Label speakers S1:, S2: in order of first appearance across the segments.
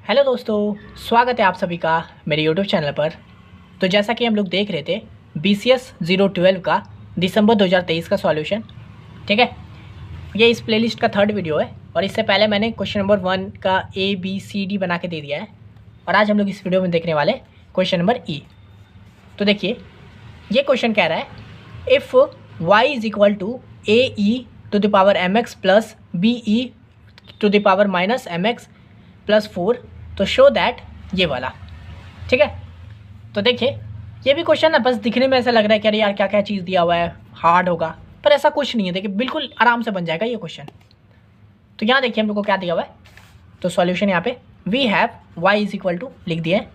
S1: Hello दोस्तों, स्वागत है आप सभी का मेरे यूट्यूब चैनल पर। तो जैसा कि हम लोग देख रहे थे BCS 012 का दिसंबर 2023 का सॉल्यूशन, ठीक है। ये इस प्लेलिस्ट का थर्ड वीडियो है और इससे पहले मैंने क्वेश्चन नंबर 1 का ABCD बना के दे दिया है और आज हम लोग इस वीडियो में देखने वाले क्वेश्चन नंबर E। तो देखिए, ये क्वेश्चन कह रहा है if y is equal to AE⁻mx plus BE⁻−mx plus 4 तो शो दैट ये वाला, ठीक है। तो देखिए, ये भी क्वेश्चन ना बस दिखने में ऐसा लग रहा है कि अरे यार क्या क्या चीज़ दिया हुआ है, हार्ड होगा, पर ऐसा कुछ नहीं है। देखिए, बिल्कुल आराम से बन जाएगा ये क्वेश्चन। तो यहाँ देखिए हम लोग को क्या दिया हुआ है, तो सॉल्यूशन यहाँ पे we have y is equal to लिख दिया है।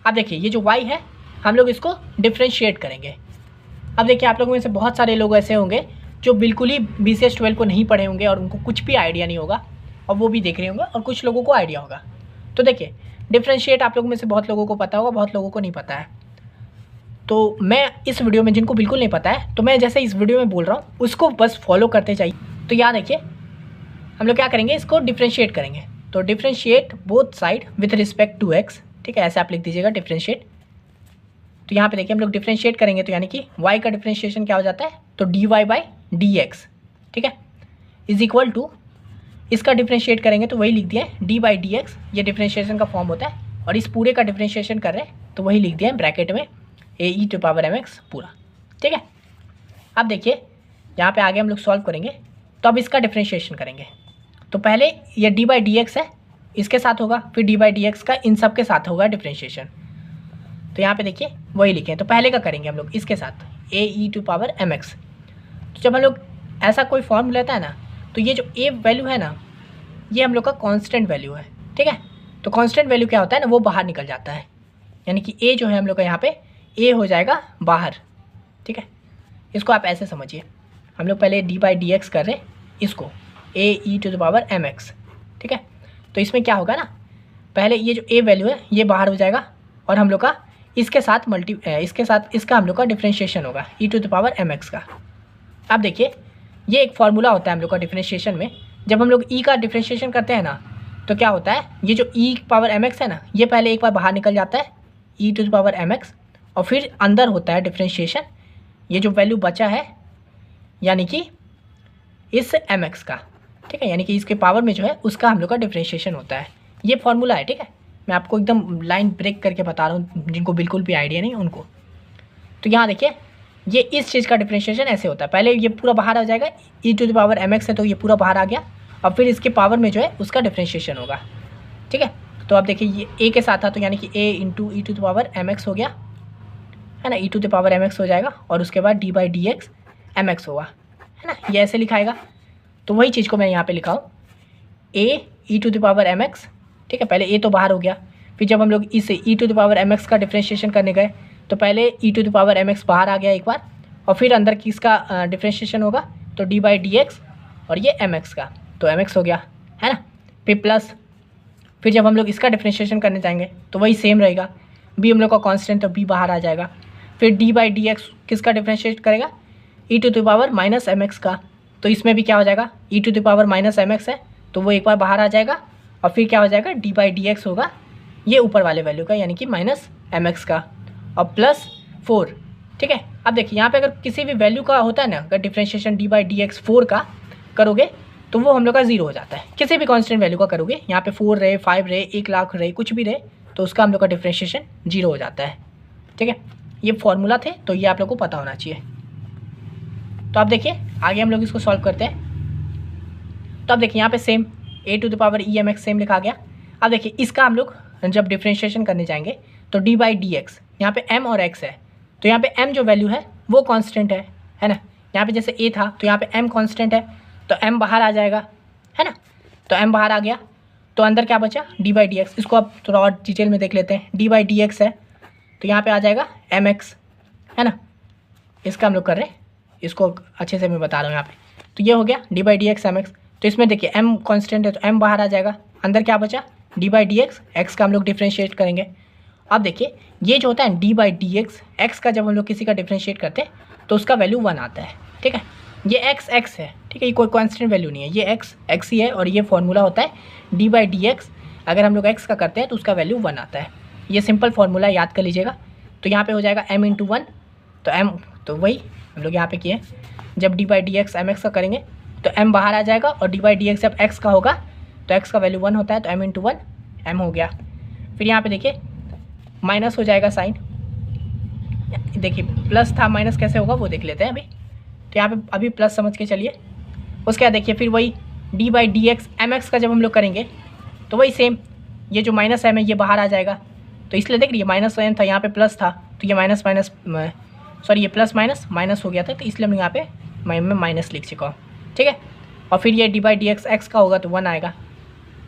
S1: अब देखिए, ये जो y है हम लोग इसको डिफ्रेंशिएट करेंगे। अब देखिए, आप लोगों में से बहुत सारे लोग ऐसे होंगे जो बिल्कुल ही BCS 12 को नहीं पढ़े होंगे और उनको कुछ भी आइडिया नहीं होगा और वो भी देख रहे होंगे, और कुछ लोगों को आइडिया होगा। तो देखिए, डिफ्रेंशिएट आप लोगों में से बहुत लोगों को पता होगा, बहुत लोगों को नहीं पता है। तो मैं इस वीडियो में, जिनको बिल्कुल नहीं पता है, तो मैं जैसे इस वीडियो में बोल रहा हूँ उसको बस फॉलो करते जाइए। तो यहाँ देखिए, हम लोग क्या करेंगे, इसको डिफ्रेंशिएट करेंगे। तो differentiate both side with respect to x, ठीक है, ऐसे आप लिख दीजिएगा डिफ्रेंशिएट। तो यहाँ पे देखिए हम लोग डिफ्रेंशिएट करेंगे तो यानी कि y का डिफ्रेंशिएशन क्या हो जाता है, तो dy/dx, ठीक है, इज इक्वल टू, इसका डिफ्रेंशिएट करेंगे तो वही लिख दिया है d/dx, ये डिफ्रेंशिएशन का फॉर्म होता है। और इस पूरे का डिफ्रेंशिएशन कर रहे हैं तो वही लिख दिया है ब्रैकेट में AE⁻mx पूरा, ठीक है। अब देखिए, यहाँ पे आगे हम लोग सॉल्व करेंगे। तो अब इसका डिफ्रेंशिएशन करेंगे तो पहले ये d/dx है, इसके साथ होगा, फिर d/dx का इन सब के साथ होगा डिफ्रेंशिएशन। तो यहाँ पे देखिए वही लिखे, तो पहले का करेंगे हम लोग इसके साथ AE⁻mx। तो जब हम लोग ऐसा कोई फॉर्म लेता है ना, तो ये जो a वैल्यू है ना, ये हम लोग का कांस्टेंट वैल्यू है, ठीक है। तो कांस्टेंट वैल्यू क्या होता है ना, वो बाहर निकल जाता है, यानी कि a जो है हम लोग का यहाँ पे a हो जाएगा बाहर, ठीक है। इसको आप ऐसे समझिए, हम लोग पहले d/dx कर रहे हैं इसको AE⁻mx, ठीक है। तो इसमें क्या होगा ना, पहले ये जो a वैल्यू है ये बाहर हो जाएगा और हम लोग का इसके साथ इसके साथ इसका हम लोग का डिफ्रेंशिएशन होगा e⁻mx का। अब देखिए, ये एक फार्मूला होता है हम लोग का डिफ्रेंशिएशन में। जब हम लोग e का डिफ्रेंशिएशन करते हैं ना, तो क्या होता है, ये जो e⁻mx है ना, ये पहले एक बार बाहर निकल जाता है e⁻mx, और फिर अंदर होता है डिफ्रेंशिएशन, ये जो वैल्यू बचा है यानी कि इस mx का, ठीक है, यानी कि इसके पावर में जो है उसका हम लोग का डिफ्रेंशिएशन होता है। ये फार्मूला है, ठीक है। मैं आपको एकदम लाइन ब्रेक करके बता रहा हूँ, जिनको बिल्कुल भी आइडिया नहीं उनको। तो यहाँ देखिए, ये इस चीज़ का डिफ्रेंशिएशन ऐसे होता है, पहले ये पूरा बाहर आ जाएगा, e⁻mx है तो ये पूरा बाहर आ गया, और फिर इसके पावर में जो है उसका डिफ्रेंशिएशन होगा, ठीक है। तो अब देखिए, ये a के साथ था तो यानी कि a × e⁻mx हो गया, है ना, e⁻mx हो जाएगा, और उसके बाद d/dx mx होगा, है ना, ये ऐसे लिखाएगा। तो वही चीज़ को मैं यहाँ पे लिखा हूँ AE⁻mx, ठीक है। पहले a तो बाहर हो गया, फिर जब हम लोग इस e⁻mx का डिफ्रेंशिएशन करने गए तो पहले e⁻mx बाहर आ गया एक बार, और फिर अंदर किसका डिफ्रेंशिएशन होगा, तो d/dx और ये mx का, तो mx हो गया, है ना। फिर प्लस, फिर जब हम लोग इसका डिफ्रेंशिएशन करने जाएंगे तो वही सेम रहेगा, b हम लोग का कांस्टेंट, तो b बाहर आ जाएगा। फिर d/dx किसका डिफ्रेंशिएट करेगा, e⁻−mx का, तो इसमें भी क्या हो जाएगा, e⁻−mx है तो वो एक बार बाहर आ जाएगा, और फिर क्या हो जाएगा, d/dx होगा ये ऊपर वाले वैल्यू का, यानी कि -mx का, और प्लस 4, ठीक है। अब देखिए, यहाँ पे अगर किसी भी वैल्यू का होता है ना, अगर डिफ्रेंशिएशन d/dx 4 का करोगे तो वो हम लोग का 0 हो जाता है। किसी भी कांस्टेंट वैल्यू का करोगे, यहाँ पे 4 रहे, 5 रहे, 1 लाख रहे, कुछ भी रहे, तो उसका हम लोग का डिफ्रेंशिएशन 0 हो जाता है, ठीक है। ये फॉर्मूला थे, तो ये आप लोग को पता होना चाहिए। तो अब देखिए, आगे हम लोग इसको सॉल्व करते हैं। तो अब देखिए, यहाँ पे सेम a⁻emx सेम लिखा गया। अब देखिए, इसका हम लोग जब डिफ्रेंशिएशन करने जाएंगे तो d/dx, यहाँ पे m और x है, तो यहाँ पे m जो वैल्यू है वो कांस्टेंट है ना। यहाँ पे जैसे a था तो यहाँ पे m कांस्टेंट है, तो m बाहर आ जाएगा, है ना। तो m बाहर आ गया, तो अंदर क्या बचा, d/dx। इसको अब थोड़ा और डिटेल में देख लेते हैं। d/dx है तो यहाँ पे आ जाएगा mx, है ना। इसका हम लोग कर रहे हैं, इसको अच्छे से मैं बता रहा हूँ यहाँ पे। तो ये हो गया d/dx mx। तो इसमें देखिए m कांस्टेंट है तो m बाहर आ जाएगा, अंदर क्या बचा, d/dx x का हम लोग डिफ्रेंशिएट करेंगे। अब देखिए, ये जो होता है d/dx x का, जब हम लोग किसी का डिफ्रेंशिएट करते हैं तो उसका वैल्यू 1 आता है, ठीक है। ये x है, ठीक है, ये कोई कांस्टेंट वैल्यू नहीं है, ये x ही है, और ये फॉर्मूला होता है d/dx अगर हम लोग x का करते हैं तो उसका वैल्यू 1 आता है। ये सिंपल फॉर्मूला याद कर लीजिएगा। तो यहाँ पे हो जाएगा m इंटू 1, तो m तो वही हम लोग यहाँ पे किए, जब d by d x m x का करेंगे तो m बाहर आ जाएगा, और d बाई डी एक्स जब x का होगा तो x का वैल्यू 1 होता है, तो m इंटू 1 m हो गया। फिर यहाँ पे देखिए माइनस हो जाएगा साइन, देखिए प्लस था माइनस कैसे होगा वो देख लेते हैं अभी। तो यहाँ पे अभी प्लस समझ के चलिए। उसके बाद देखिए फिर वही d by d x m x का जब हम लोग करेंगे तो वही सेम, ये जो माइनस m है ये बाहर आ जाएगा, तो इसलिए देख रही है माइनस m था, यहाँ पे प्लस था, तो ये माइनस माइनस सॉरी ये प्लस माइनस माइनस हो गया था, तो इसलिए हम यहाँ पे मैं माइनस लिख चुका हूँ, ठीक है। और फिर ये d by d x x का होगा तो 1 आएगा,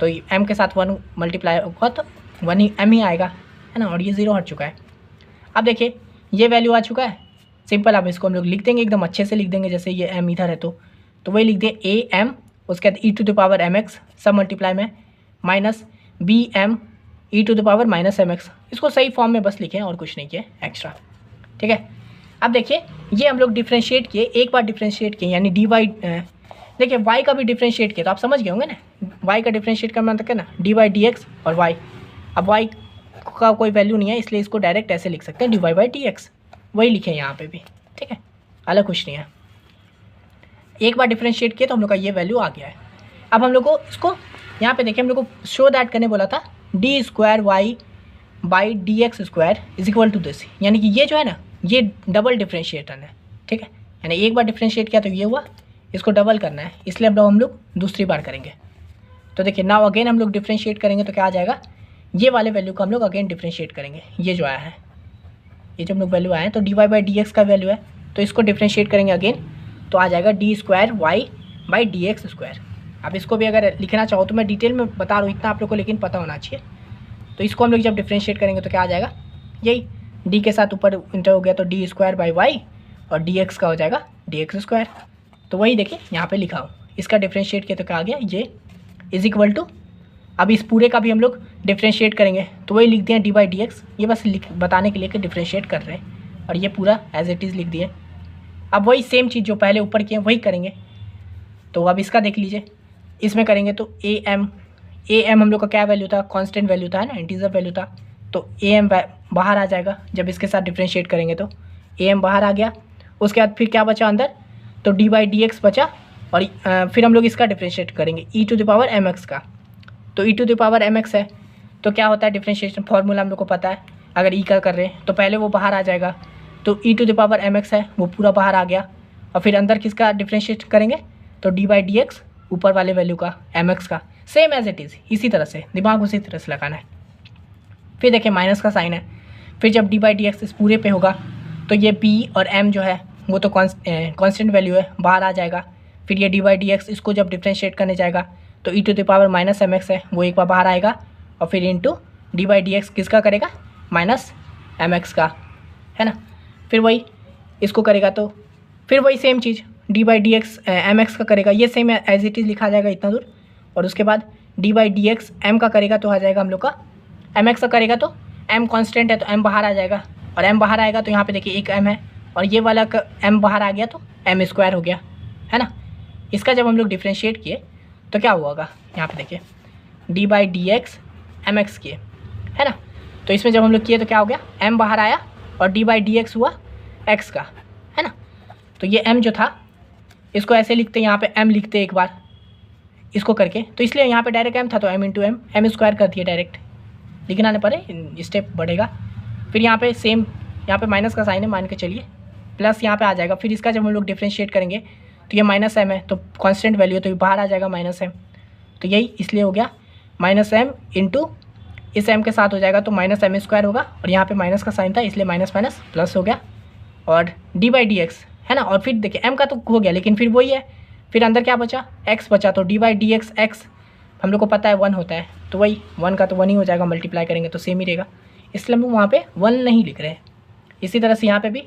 S1: तो m के साथ 1 मल्टीप्लाई होगा तो 1 ही m ही आएगा, है ना। और ये 0 हट चुका है। अब देखिए ये वैल्यू आ चुका है, सिंपल। अब इसको हम लोग लिख देंगे, एकदम अच्छे से लिख देंगे, जैसे ये m इधर है तो वही लिख दें a m, उसके बाद e to the power m x सब मल्टीप्लाई में minus b m e to the power minus m x। इसको सही फॉर्म में बस लिखें और कुछ नहीं किए एक्स्ट्रा, ठीक है। अब देखिए ये हम लोग डिफ्रेंशिएट किए, एक बार डिफ्रेंशिएट किए यानी डी वाई, देखिए y का भी डिफ्रेंशिएट किया तो आप समझ गए होंगे ना, y का डिफ्रेंशिएट का मतलब क्या ना डी बाई डी एक्स और y। अब y का कोई वैल्यू नहीं है इसलिए इसको डायरेक्ट ऐसे लिख सकते हैं d y by d x, वही लिखे यहाँ पे भी, ठीक है, अलग कुछ नहीं है। एक बार डिफ्रेंशिएट किया तो हम लोग का ये वैल्यू आ गया है। अब हम लोग को इसको यहाँ पे देखिए हम लोग को शो दैट करने बोला था d square y by d x square is equal to this, यानी कि ये जो है ना ये डबल डिफ्रेंशिएटर है, ठीक है। यानी एक बार डिफ्रेंशिएट किया तो ये हुआ, इसको डबल करना है, इसलिए अब हम लोग दूसरी बार करेंगे। तो देखिए नाउ अगेन हम लोग डिफ्रेंशिएट करेंगे तो क्या आ जाएगा, ये वाले वैल्यू को हम लोग अगेन डिफ्रेंशिएट करेंगे। ये जो आया है, ये जब हम लोग वैल्यू आए हैं तो d y by d x का वैल्यू है, तो इसको डिफ्रेंशिएट करेंगे अगेन, तो आ जाएगा d square y by d x square. अब इसको भी अगर लिखना चाहो तो मैं डिटेल में बता रहा हूँ, इतना आप लोग को लेकिन पता होना चाहिए। तो इसको हम लोग जब डिफ्रेंशिएट करेंगे तो क्या आ जाएगा, यही डी के साथ ऊपर इंटर हो गया तो डी स्क्वायर बाई वाई, और डी एक्स का हो जाएगा डी एक्स स्क्वायर। तो वही देखिए यहाँ पे लिखा हो, इसका डिफ्रेंशिएट किया तो क्या आ गया, ये इज इक्वल टू, अब इस पूरे का भी हम लोग डिफ्रेंशिएट करेंगे तो वही लिख दिए डी बाई डी एक्स, ये बस बताने के लिए कि डिफ्रेंशिएट कर रहे हैं, और ये पूरा एज इट इज़ लिख दिए। अब वही सेम चीज़ जो पहले ऊपर किए वही करेंगे। तो अब इसका देख लीजिए, इसमें करेंगे तो ए एम हम लोग का क्या वैल्यू था, कांस्टेंट वैल्यू था, है ना, इंटीजर वैल्यू था, तो ए एम बाहर आ जाएगा जब इसके साथ डिफ्रेंशिएट करेंगे, तो ए एम बाहर आ गया। उसके बाद फिर क्या बचा अंदर, तो डी बाई डी एक्स बचा, और फिर हम लोग इसका डिफ्रेंशिएट करेंगे e to the power m x का, तो e to the power m x है, तो क्या होता है डिफ्रेंशिएशन फार्मूला हम लोग को पता है, अगर ई का कर रहे हैं तो पहले वो बाहर आ जाएगा, तो e to the power m x है वो पूरा बाहर आ गया, और फिर अंदर किसका डिफ्रेंशिएट करेंगे, तो डी बाई डी एक्स ऊपर वाले वैल्यू का एम एक्स का, सेम एज इट इज़, इसी तरह से दिमाग उसी तरह से लगाना है। फिर देखिए माइनस का साइन है, फिर जब डी बाई डी एक्स इस पूरे पे होगा तो ये बी और एम जो है वो तो कांस्टेंट वैल्यू है, बाहर आ जाएगा। फिर ये डी बाई डी एक्स इसको जब डिफ्रेंशिएट करने जाएगा तो e to the power minus m x है वो एक बार बाहर आएगा, और फिर into d by d x किसका करेगा, माइनस एम एक्स का, है ना। फिर वही इसको करेगा तो फिर वही सेम चीज़ d by d x m x का करेगा, ये सेम एज इट इज़ लिखा जाएगा इतना दूर, और उसके बाद d by d x m का करेगा तो आ जाएगा हम लोग का एम एक्स का करेगा, तो एम कांस्टेंट है तो एम बाहर आ जाएगा, और एम बाहर आएगा तो यहाँ पे देखिए एक एम है, और ये वाला का एम बाहर आ गया तो एम स्क्वायर हो गया, है ना। इसका जब हम लोग डिफ्रेंशिएट किए तो क्या हुआ होगा, यहाँ पे देखिए d by d x m x किए, है ना। तो इसमें जब हम लोग किए तो क्या हो गया, एम बाहर आया और डी बाई डी एक्स हुआ एक्स का, है ना। तो ये एम जो था इसको ऐसे लिखते, यहाँ पे एम लिखते एक बार इसको करके, तो इसलिए यहाँ पे डायरेक्ट एम था तो एम इंटू एम स्क्वायर कर दिए, डायरेक्ट लिखना नहीं पड़े, स्टेप बढ़ेगा। फिर यहाँ पे सेम, यहाँ पे माइनस का साइन है मान के चलिए, प्लस यहाँ पे आ जाएगा। फिर इसका जब हम लोग डिफ्रेंशिएट करेंगे तो ये माइनस एम है तो कांस्टेंट वैल्यू है तो ये बाहर आ जाएगा माइनस एम, तो यही इसलिए हो गया माइनस एम इंटू इस एम के साथ हो जाएगा तो माइनस एम स्क्वायर होगा, और यहाँ पे माइनस का साइन था इसलिए माइनस माइनस प्लस हो गया, और डी बाई डी एक्स, है ना। और फिर देखिए एम का तो हो गया लेकिन फिर वही है, फिर अंदर क्या बचा, एक्स बचा, तो D by d x x हम लोग को पता है 1 होता है, तो वही 1 का तो 1 ही हो जाएगा, मल्टीप्लाई करेंगे तो सेम ही रहेगा, इसलिए हम लोग वहाँ पे 1 नहीं लिख रहे हैं। इसी तरह से यहाँ पे भी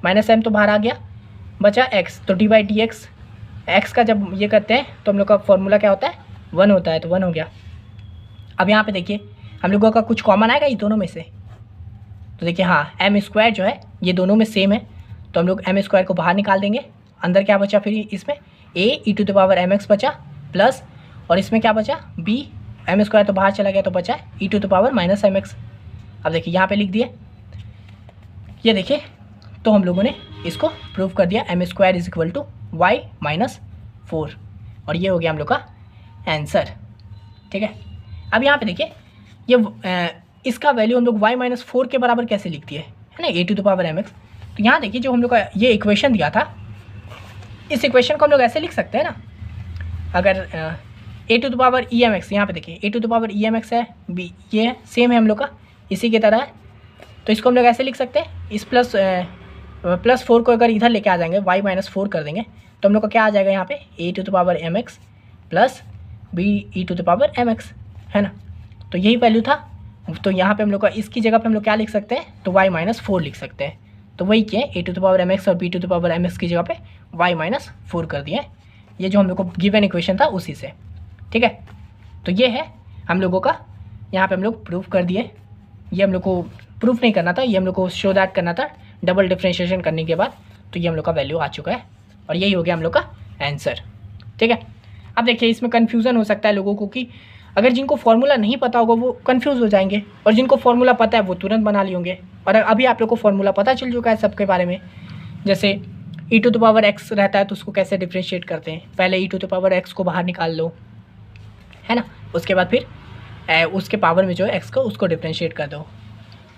S1: माइनस एम तो बाहर आ गया, बचा एक्स, तो D by d x x का जब ये करते हैं तो हम लोग का फॉर्मूला क्या होता है, 1 होता है, तो 1 हो गया। अब यहाँ पे देखिए हम लोगों का कुछ कॉमन आएगा ये दोनों में से, तो देखिए हाँ एम स्क्वायर जो है ये दोनों में सेम है, तो हम लोग एम स्क्वायर को बाहर निकाल देंगे, अंदर क्या बचा फिर इसमें a e to the power m x बचा, प्लस और इसमें क्या बचा बी एम स्क्वायर तो बाहर चला गया तो बचा है e to the power minus m x. अब देखिए यहाँ पे लिख दिए, ये देखिए, तो हम लोगों ने इसको प्रूव कर दिया m square is equal to y minus 4, और ये हो गया हम लोग का आंसर। ठीक है, अब यहाँ पे देखिए ये इसका वैल्यू हम लोग वाई माइनस 4 के बराबर कैसे लिख दिए है ना, a to the power m x. तो यहाँ देखिए जो हम लोग का ये इक्वेशन दिया था, इस इक्वेशन को हम लोग ऐसे लिख सकते हैं ना, अगर a to the power e m x, यहाँ पे देखिए a to the power e m x है, बी ये है, सेम है हम लोग का, इसी की तरह है। तो इसको हम लोग ऐसे लिख सकते हैं, इस प्लस 4 को अगर इधर लेके आ जाएंगे, वाई माइनस 4 कर देंगे, तो हम लोग का क्या आ जाएगा यहाँ पे, a to the power m x plus b e to the power m x, है ना। तो यही वैल्यू था, तो यहाँ पे हम लोग का इसकी जगह पे हम लोग क्या लिख सकते हैं, तो वाई माइनस 4 लिख सकते हैं। तो वही किए, a to the power m x और b to the power m x की जगह पे वाई माइनस 4 कर दिए, ये जो हम लोग को गिवन इक्वेशन था उसी से। ठीक है, तो ये है हम लोगों का, यहाँ पे हम लोग प्रूफ कर दिए। ये हम लोग को प्रूफ नहीं करना था, ये हम लोग को शो दैट करना था डबल डिफ्रेंशिएशन करने के बाद। तो ये हम लोग का वैल्यू आ चुका है, और यही हो गया हम लोग का आंसर। ठीक है, अब देखिए इसमें कन्फ्यूज़न हो सकता है लोगों को कि अगर जिनको फार्मूला नहीं पता होगा वो कंफ्यूज हो जाएंगे, और जिनको फार्मूला पता है वो तुरंत बना लिए होंगे। और अभी आप लोग को फार्मूला पता चल चुका है सबके बारे में, जैसे ई टू द पावर एक्स रहता है तो उसको कैसे डिफ्रेंशिएट करते हैं, पहले ई टू द पावर एक्स को बाहर निकाल लो, है ना, उसके बाद फिर उसके पावर में जो है एक्स को उसको डिफ्रेंशिएट कर दो।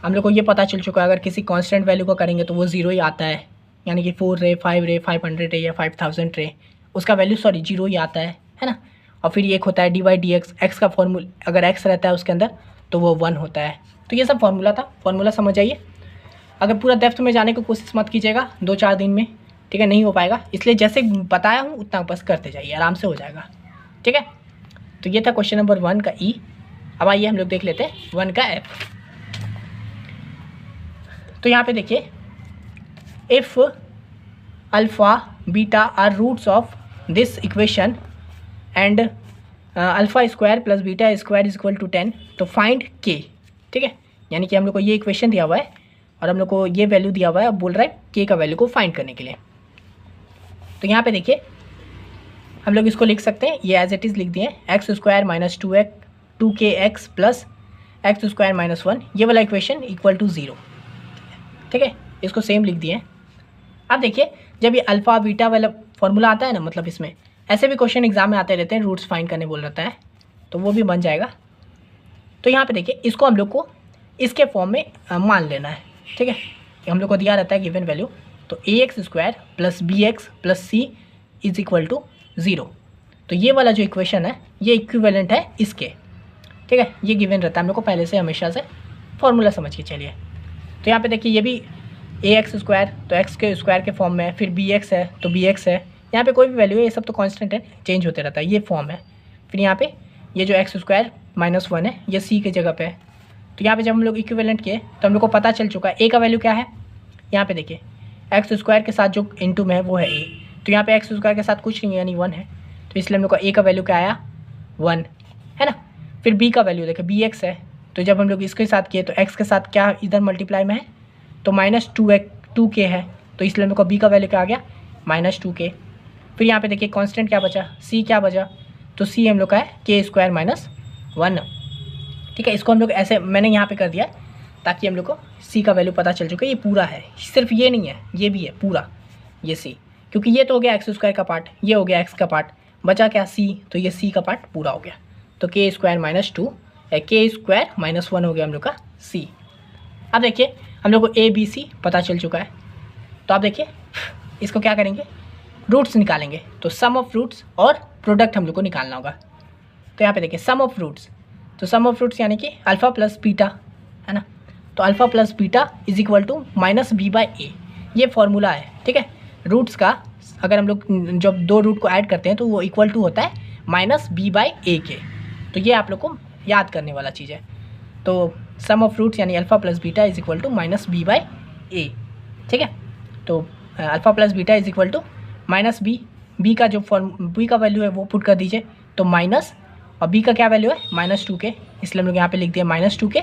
S1: हम लोग को ये पता चल चुका है अगर किसी कांस्टेंट वैल्यू को करेंगे तो वो 0 ही आता है, यानी कि 4 रे 5 रे 500 रे या 5000 रे, उसका वैल्यू 0 ही आता है ना। और फिर एक होता है d y d x, x का फॉर्मूला अगर एक्स रहता है उसके अंदर तो वो 1 होता है। तो ये सब फार्मूला था, फार्मूला समझ आइए। अगर पूरा डेप्थ में जाने की कोशिश मत कीजिएगा 2-4 दिन में, ठीक है, नहीं हो पाएगा, इसलिए जैसे बताया हूँ उतना बस करते जाइए, आराम से हो जाएगा। ठीक है, तो ये था क्वेश्चन नंबर 1 का ई। अब आइए हम लोग देख लेते हैं 1 का एफ। तो यहाँ पे देखिए, if alpha beta are roots of this equation and alpha square plus beta square is equal to 10, तो फाइंड के। ठीक है, यानी कि हम लोग को ये इक्वेशन दिया हुआ है और हम लोग को ये वैल्यू दिया हुआ है, अब बोल रहा है के का वैल्यू को फाइंड करने के लिए। तो यहाँ पे देखिए हम लोग इसको लिख सकते हैं, ये एज इट इज़ लिख दिए, x square minus 2k x plus x square minus 1, ये वाला इक्वेशन इक्वल टू 0। ठीक है, इसको सेम लिख दिए। अब देखिए जब ये अल्फ़ा बीटा वाला फॉर्मूला आता है ना, मतलब इसमें ऐसे भी क्वेश्चन एग्जाम में आते रहते हैं, रूट्स फाइंड करने बोल रहता है, तो वो भी बन जाएगा। तो यहाँ पे देखिए इसको हम लोग को इसके फॉर्म में मान लेना है। ठीक है, हम लोग को दिया रहता है गिवन वैल्यू, तो a x square plus b x plus c is equal to 0। तो ये वाला जो इक्वेशन है ये इक्विवेलेंट है इसके। ठीक है, ये गिवन रहता है हम लोग को पहले से, हमेशा से फॉर्मूला समझ के चलिए। तो यहाँ पे देखिए ये भी ए एक्स स्क्वायर, तो एक्स के स्क्वायर के फॉर्म में है, फिर बी एक्स है तो बी एक्स है, यहाँ पे कोई भी वैल्यू है, ये सब तो कांस्टेंट है, चेंज होते रहता है, ये फॉर्म है। फिर यहाँ पे ये जो एक्स स्क्वायर माइनस 1 है ये सी की जगह पे है। तो यहाँ पे जब हम लोग इक्विवेलेंट किए तो हम लोग को पता चल चुका है ए का वैल्यू क्या है। यहाँ पे देखिए एक्स स्क्वायर के साथ जो इनटू में है वो है ए, तो यहाँ पे एक्स स्क्वायर के साथ कुछ नहीं है यानी 1 है, तो इसलिए हम लोग का ए का वैल्यू क्या आया 1, है ना। फिर बी का वैल्यू देखिए बी एक्स है, तो जब हम लोग इसके साथ किए तो एक्स के साथ क्या इधर मल्टीप्लाई में है तो माइनस 2k है, तो इसलिए हम लोग का बी का वैल्यू क्या आ गया -2k। फिर यहाँ पे देखिए कांस्टेंट क्या बचा, सी क्या बचा, तो सी हम लोग का है के स्क्वायर माइनस 1। ठीक है, इसको हम लोग ऐसे मैंने यहाँ पे कर दिया ताकि हम लोग को सी का वैल्यू पता चल चुका है। ये पूरा है, सिर्फ ये नहीं है, ये भी है पूरा, ये सी, क्योंकि ये तो हो गया एक्स स्क्वायर का पार्ट, ये हो गया एक्स का पार्ट, बचा क्या सी, तो ये सी का पार्ट पूरा हो गया। तो के स्क्वायर माइनस 2 के स्क्वायर माइनस 1 हो गया हम लोग का सी। अब देखिए हम लोग को ए बी सी पता चल चुका है, तो आप देखिए इसको क्या करेंगे, रूट्स निकालेंगे। तो सम ऑफ रूट्स और प्रोडक्ट हम लोग को निकालना होगा। तो यहाँ पे देखिए सम ऑफ रूट्स, तो सम ऑफ रूट्स यानी कि अल्फ़ा प्लस बीटा, है ना। तो alpha plus beta is equal to minus b by a, ये फॉर्मूला है। ठीक है, रूट्स का अगर हम लोग जब 2 रूट को ऐड करते हैं तो वो इक्वल टू होता है माइनस बी बाई ए के। तो ये आप लोग को याद करने वाला चीज़ है। तो सम ऑफ रूट्स यानी alpha plus beta is equal to minus b by a. ठीक है, तो alpha plus beta is equal to minus b का जो बी का वैल्यू है वो पुट कर दीजिए, तो माइनस, और बी का क्या वैल्यू है -2k, इसलिए हम लोग यहाँ पे लिख दिया -2k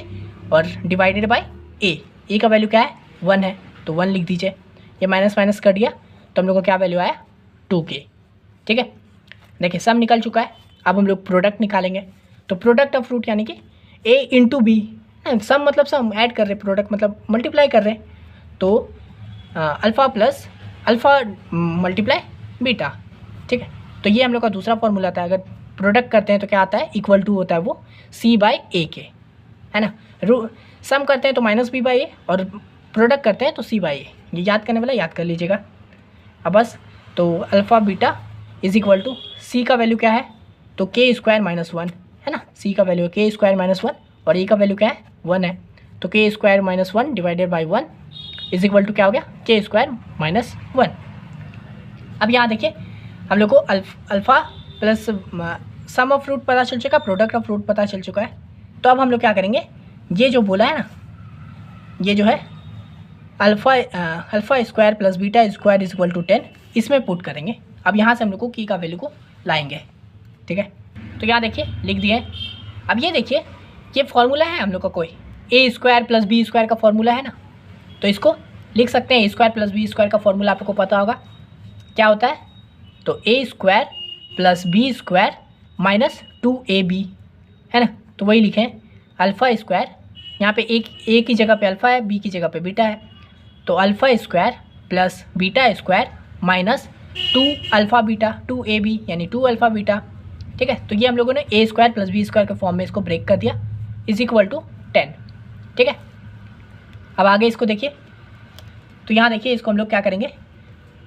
S1: और डिवाइडेड बाई ए का वैल्यू क्या है 1 है, तो 1 लिख दीजिए। ये माइनस माइनस कर दिया तो हम लोग को क्या वैल्यू आया 2k। ठीक है, देखिए सब निकल चुका है। अब हम लोग प्रोडक्ट निकालेंगे। तो प्रोडक्ट ऑफ फ्रूट यानी कि ए इंटू बी, सम मतलब सम, ऐड कर रहे, प्रोडक्ट मतलब मल्टीप्लाई कर रहे, तो alpha plus alpha multiply beta, ठीक है। तो ये हम लोग का दूसरा फॉर्मूला था। अगर प्रोडक्ट करते हैं तो क्या आता है, इक्वल टू होता है वो सी बाई ए के, है ना। सम करते हैं तो माइनस बी बाई ए, और प्रोडक्ट करते हैं तो सी बाई ए। ये याद करने वाला याद कर लीजिएगा। अब बस तो alpha beta is equal to c का वैल्यू क्या है, तो के स्क्वायर माइनस वन, है ना। सी का वैल्यू के स्क्वायर माइनस वन और ए का वैल्यू क्या है, वन है, तो k square minus one divided by one is equal to क्या हो गया, के स्क्वायर माइनस वन। अब यहाँ देखिए हम लोग को alpha plus sum of root पता चल चुका, प्रोडक्ट ऑफ फ्रूट पता चल चुका है। तो अब हम लोग क्या करेंगे, ये जो बोला है ना, ये जो है alpha square plus beta square is equal to 10, इसमें पुट करेंगे। अब यहाँ से हम लोग को की का वैल्यू को लाएंगे, ठीक है। तो यहाँ देखिए लिख दिए। अब ये देखिए ये फॉर्मूला है हम लोग का, कोई a square plus b square का फॉर्मूला है ना, तो इसको लिख सकते हैं। A square plus b square का फॉर्मूला आपको पता होगा क्या होता है, तो a square plus b square minus 2ab, है ना। तो वही लिखें, अल्फ़ा स्क्वायर, यहाँ पे एक ए की जगह पे अल्फ़ा है, बी की जगह पे बीटा है, तो alpha square plus beta square minus 2 alpha beta 2ab यानी 2 अल्फ़ा बीटा, ठीक है। तो ये हम लोगों ने ए स्क्वायर प्लस बी स्क्वायर के फॉर्म में इसको ब्रेक कर दिया, इज इक्वल टू 10, ठीक है। अब आगे इसको देखिए, तो यहाँ देखिए इसको हम लोग क्या करेंगे,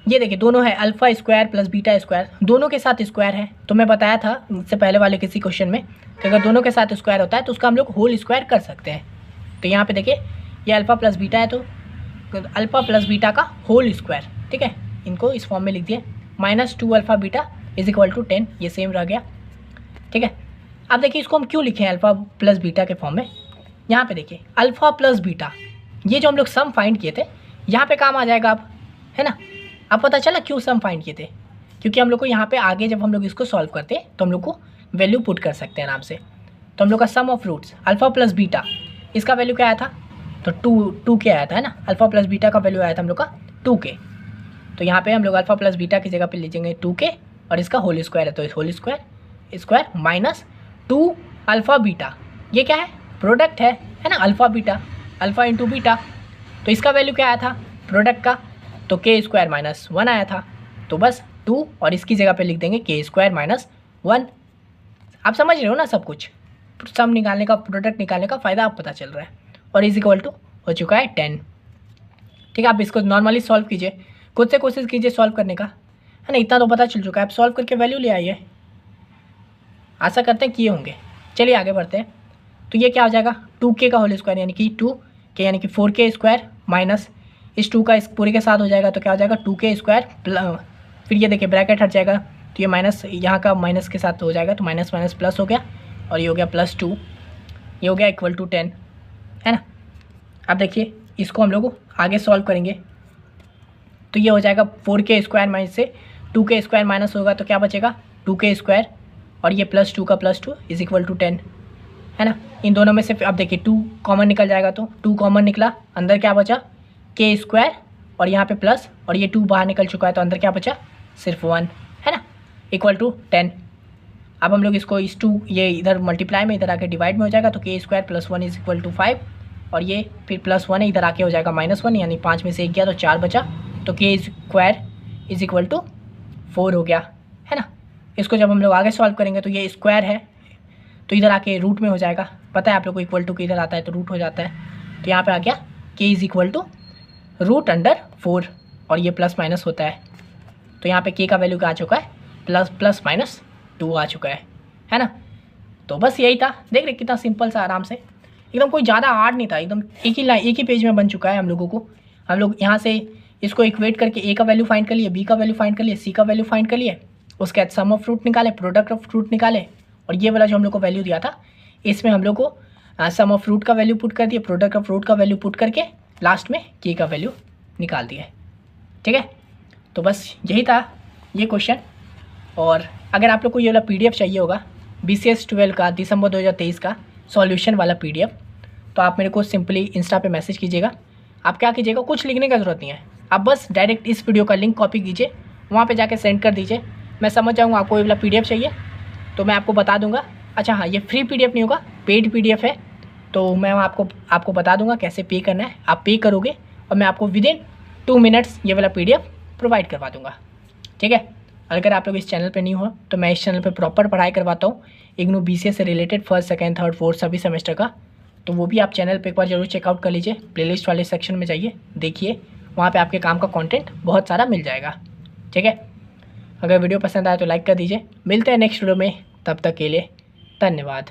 S1: ये देखिए दोनों है alpha square plus beta square, दोनों के साथ स्क्वायर है। तो मैं बताया था इससे पहले वाले किसी क्वेश्चन में कि अगर दोनों के साथ स्क्वायर होता है तो उसका हम लोग होल स्क्वायर कर सकते हैं। तो यहाँ पे देखिए ये अल्फ़ा प्लस बीटा है, तो अल्फ़ा प्लस बीटा का होल स्क्वायर, ठीक है, इनको इस फॉर्म में लिख दिए, minus 2 alpha beta is equal to 10, ये सेम रह गया, ठीक है। अब देखिए इसको हम क्यों लिखे हैं अल्फ़ा प्लस बीटा के फॉर्म में, यहाँ पे देखिए अल्फ़ा प्लस बीटा, ये जो हम लोग सम फाइंड किए थे यहाँ पे काम आ जाएगा अब, है ना। अब पता चला क्यों सम फाइंड किए थे, क्योंकि हम लोग को यहाँ पे आगे जब हम लोग इसको सॉल्व करते हैं तो हम लोग को वैल्यू पुट कर सकते हैं आराम से। तो हम लोग का sum of roots alpha plus beta, इसका वैल्यू क्या आया था, तो टू के आया था, है ना। अल्फ़ा प्लस बीटा का वैल्यू आया था हम लोग का 2k, तो यहाँ पे हम लोग अल्फ़ा प्लस बीटा की जगह पे लीजिएंगे 2k और इसका होल स्क्वायर है, तो इस whole square minus 2 alpha beta, ये क्या है, प्रोडक्ट है ना, alpha beta, alpha into beta, तो इसका वैल्यू क्या आया था प्रोडक्ट का, तो के स्क्वायर माइनस 1 आया था, तो बस 2 और इसकी जगह पे लिख देंगे के स्क्वायर माइनस 1। आप समझ रहे हो ना सब कुछ, सम निकालने का, प्रोडक्ट निकालने का फ़ायदा आप पता चल रहा है, और इज इक्वल टू हो चुका है 10, ठीक है। आप इसको नॉर्मली सॉल्व कीजिए, खुद से कोशिश कीजिए सॉल्व करने का, है ना, इतना तो पता चल चुका है, आप सॉल्व करके वैल्यू ले आइए, आशा करते हैं किए होंगे। चलिए आगे बढ़ते हैं। तो ये क्या हो जाएगा, 2k का होल स्क्वायर यानी कि 2k यानी कि 4k स्क्वायर माइनस इस 2 का इस पूरे के साथ हो जाएगा, तो क्या हो जाएगा 2k स्क्वायर, फिर ये देखिए ब्रैकेट हट जाएगा, तो ये माइनस यहाँ का माइनस के साथ हो जाएगा, तो माइनस माइनस प्लस हो गया, और ये हो गया +2, ये हो गया इक्वल टू 10, है ना। अब देखिए इसको हम लोग आगे सॉल्व करेंगे, तो ये हो जाएगा 4k स्क्वायर माइनस से 2k स्क्वायर माइनस होगा, तो क्या बचेगा 2k स्क्वायर, और ये +2 का +2 इज इक्वल टू 10, है ना। इन दोनों में से अब देखिए 2 कॉमन निकल जाएगा, तो 2 कॉमन निकला, अंदर क्या बचा k स्क्वायर, और यहाँ पे प्लस, और ये 2 बाहर निकल चुका है, तो अंदर क्या बचा सिर्फ 1, है ना, इक्वल टू 10। अब हम लोग इसको इस 2 ये इधर मल्टीप्लाई में इधर आके डिवाइड में हो जाएगा, तो k square plus 1 is equal to 5, और ये फिर +1 है इधर आके हो जाएगा -1, यानी 5 में से 1 गया तो 4 बचा, तो k square is equal to 4 हो गया, है ना। इसको जब हम लोग आगे सॉल्व करेंगे तो ये स्क्वायर है, तो इधर आके रूट में हो जाएगा, पता है आप लोग को इक्वल टू के इधर आता है तो रूट हो जाता है, तो यहाँ पे आ गया k इज इक्वल टू √4, और ये प्लस माइनस होता है, तो यहाँ पे k का वैल्यू क्या आ चुका है, प्लस माइनस 2 आ चुका है ना। तो बस यही था, देख रहे कितना सिंपल सा, आराम से, एकदम कोई ज़्यादा हार्ड नहीं था, एकदम एक ही पेज में बन चुका है हम लोगों को। हम लोग यहाँ से इसको इक्वेट करके a का वैल्यू फाइंड कर लिए, b का वैल्यू फाइंड कर लिए, c का वैल्यू फाइंड कर लिए, उसके बाद सम ऑफ फ्रूट निकाले, प्रोडक्ट ऑफ फ्रूट निकाले, और ये वाला जो हम लोग को वैल्यू दिया था इसमें हम लोग को सम ऑफ फ्रूट का वैल्यू पुट कर दिए, प्रोडक्ट ऑफ फ्रूट का वैल्यू पुट करके लास्ट में k का वैल्यू निकाल दिए, ठीक है। तो बस यही था ये क्वेश्चन, और अगर आप लोग को ये वाला PDF चाहिए होगा BCS 12 का दिसंबर 2023 का सॉल्यूशन वाला PDF, तो आप मेरे को सिंपली इंस्टा पे मैसेज कीजिएगा। आप क्या कीजिएगा, कुछ लिखने का ज़रूरत नहीं है, आप बस डायरेक्ट इस वीडियो का लिंक कॉपी कीजिए, वहाँ पे जाके सेंड कर दीजिए, मैं समझ जाऊँगा आपको ये वाला PDF चाहिए, तो मैं आपको बता दूँगा, अच्छा हाँ, ये फ्री PDF नहीं होगा, पेड PDF है। तो मैं आपको बता दूंगा कैसे पे करना है। आप पे करोगे और मैं आपको विदिन 2 मिनट्स ये वाला PDF प्रोवाइड करवा दूंगा, ठीक है। अगर आप लोग इस चैनल पे नहीं हो तो मैं इस चैनल पे प्रॉपर पढ़ाई करवाता हूँ इग्नू BCA से related, first second third fourth सभी सेमेस्टर का। तो वो भी आप चैनल पे एक बार जरूर चेकआउट कर लीजिए। प्लेलिस्ट वाले सेक्शन में जाइए, देखिए, वहाँ पे आपके काम का कंटेंट बहुत सारा मिल जाएगा, ठीक है। अगर वीडियो पसंद आए तो लाइक कर दीजिए। मिलते हैं नेक्स्ट वीडियो में, तब तक के लिए धन्यवाद।